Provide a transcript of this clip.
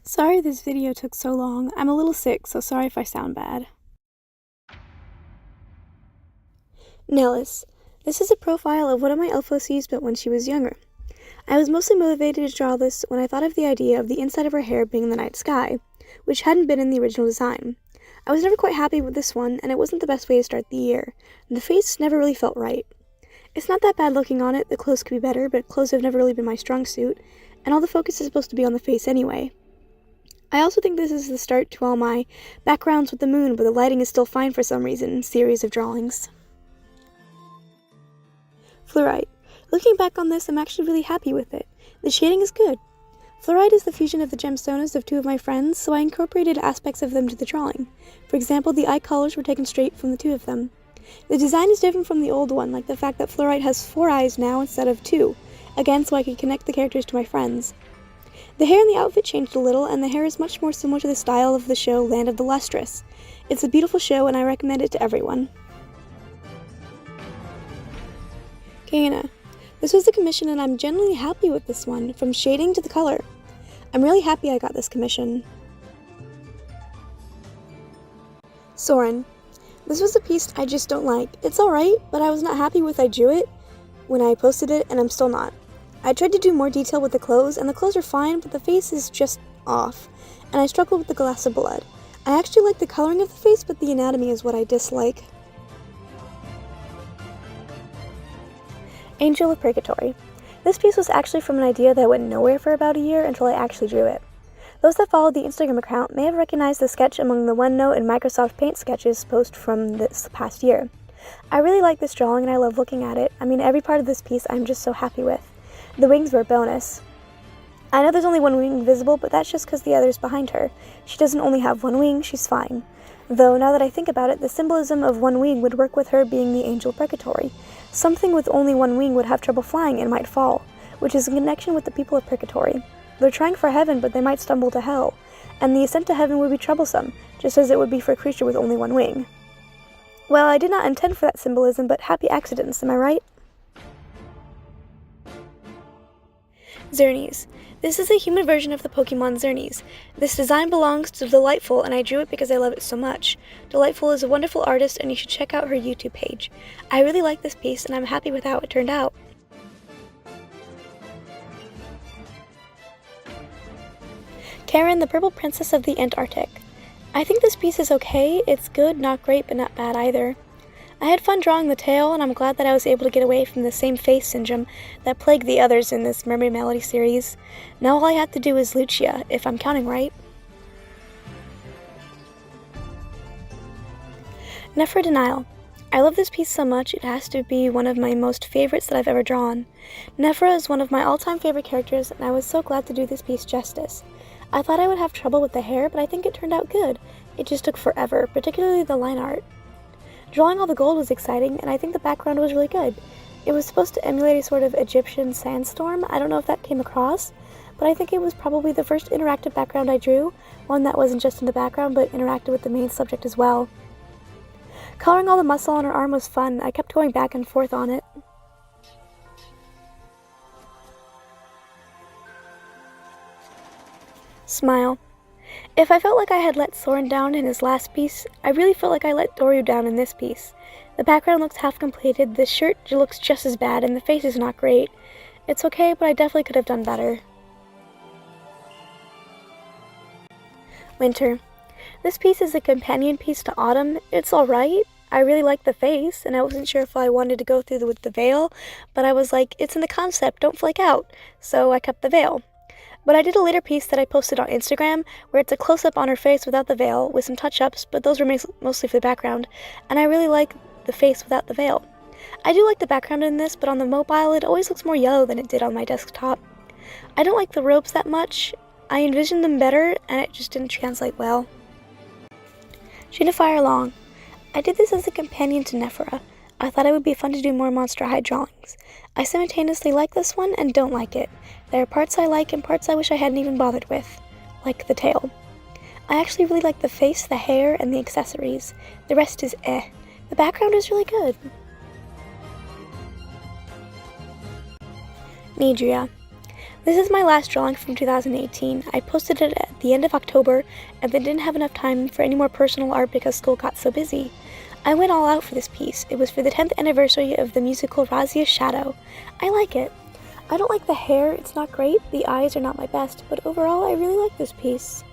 Sorry this video took so long. I'm a little sick, so sorry if I sound bad. Nihilus. This is a profile of one of my LFOCs but when she was younger. I was mostly motivated to draw this when I thought of the idea of the inside of her hair being the night sky, which hadn't been in the original design. I was never quite happy with this one, and it wasn't the best way to start the year. The face never really felt right. It's not that bad looking on it, the clothes could be better, but clothes have never really been my strong suit, and all the focus is supposed to be on the face anyway. I also think this is the start to all my backgrounds with the moon, but the lighting is still fine for some reason series of drawings. Fluorite. Looking back on this, I'm actually really happy with it. The shading is good. Fluorite is the fusion of the gemstones of two of my friends, so I incorporated aspects of them to the drawing. For example, the eye colors were taken straight from the two of them. The design is different from the old one, like the fact that Fluorite has 4 eyes now instead of 2, again so I could connect the characters to my friends. The hair in the outfit changed a little, and the hair is much more similar to the style of the show Land of the Lustrous. It's a beautiful show, and I recommend it to everyone. Kanna. This was a commission, and I'm generally happy with this one, from shading to the color. I'm really happy I got this commission. Soren. This was a piece I just don't like. It's alright, but I was not happy with I drew it when I posted it, and I'm still not. I tried to do more detail with the clothes, and the clothes are fine, but the face is just off, and I struggled with the glass of blood. I actually like the coloring of the face, but the anatomy is what I dislike. Angel of Purgatory. This piece was actually from an idea that went nowhere for about a year until I actually drew it. Those that followed the Instagram account may have recognized the sketch among the OneNote and Microsoft Paint sketches post from this past year. I really like this drawing and I love looking at it. I mean, every part of this piece I'm just so happy with. The wings were a bonus. I know there's only one wing visible, but that's just because the other's behind her. She doesn't only have one wing, she's fine. Though, now that I think about it, the symbolism of one wing would work with her being the Angel of Purgatory. Something with only one wing would have trouble flying and might fall, which is in connection with the people of Purgatory. They're trying for heaven, but they might stumble to hell, and the ascent to heaven would be troublesome, just as it would be for a creature with only one wing. Well, I did not intend for that symbolism, but happy accidents, am I right? Xerneas. This is a human version of the Pokemon Xerneas. This design belongs to Delightful, and I drew it because I love it so much. Delightful is a wonderful artist, and you should check out her YouTube page. I really like this piece, and I'm happy with how it turned out. Taran, the Purple Princess of the Antarctic. I think this piece is okay. It's good, not great, but not bad either. I had fun drawing the tail, and I'm glad that I was able to get away from the same face syndrome that plagued the others in this Mermaid Melody series. Now all I have to do is Lucia, if I'm counting right. Nephra Denial. I love this piece so much, it has to be one of my most favorites that I've ever drawn. Nephra is one of my all-time favorite characters, and I was so glad to do this piece justice. I thought I would have trouble with the hair, but I think it turned out good. It just took forever, particularly the line art. Drawing all the gold was exciting, and I think the background was really good. It was supposed to emulate a sort of Egyptian sandstorm. I don't know if that came across, but I think it was probably the first interactive background I drew, one that wasn't just in the background but interacted with the main subject as well. Coloring all the muscle on her arm was fun. I kept going back and forth on it. Smile. If I felt like I had let Soren down in his last piece, I really felt like I let Doryu down in this piece. The background looks half completed, the shirt looks just as bad, and the face is not great. It's okay, but I definitely could have done better. Winter. This piece is a companion piece to Autumn. It's alright. I really like the face, and I wasn't sure if I wanted to go through with the veil, but I was like, it's in the concept, don't flake out, so I kept the veil. But I did a later piece that I posted on Instagram, where it's a close-up on her face without the veil, with some touch-ups, but those were mostly for the background, and I really like the face without the veil. I do like the background in this, but on the mobile it always looks more yellow than it did on my desktop. I don't like the robes that much. I envisioned them better, and it just didn't translate well. Sheet of Fire Long. I did this as a companion to Nephra. I thought it would be fun to do more Monster High drawings. I simultaneously like this one and don't like it. There are parts I like and parts I wish I hadn't even bothered with, like the tail. I actually really like the face, the hair, and the accessories. The rest is eh. The background is really good. Nidria. This is my last drawing from 2018. I posted it at the end of October and then didn't have enough time for any more personal art because school got so busy. I went all out for this piece. It was for the 10th anniversary of the musical Razia's Shadow. I like it. I don't like the hair, it's not great, the eyes are not my best, but overall I really like this piece.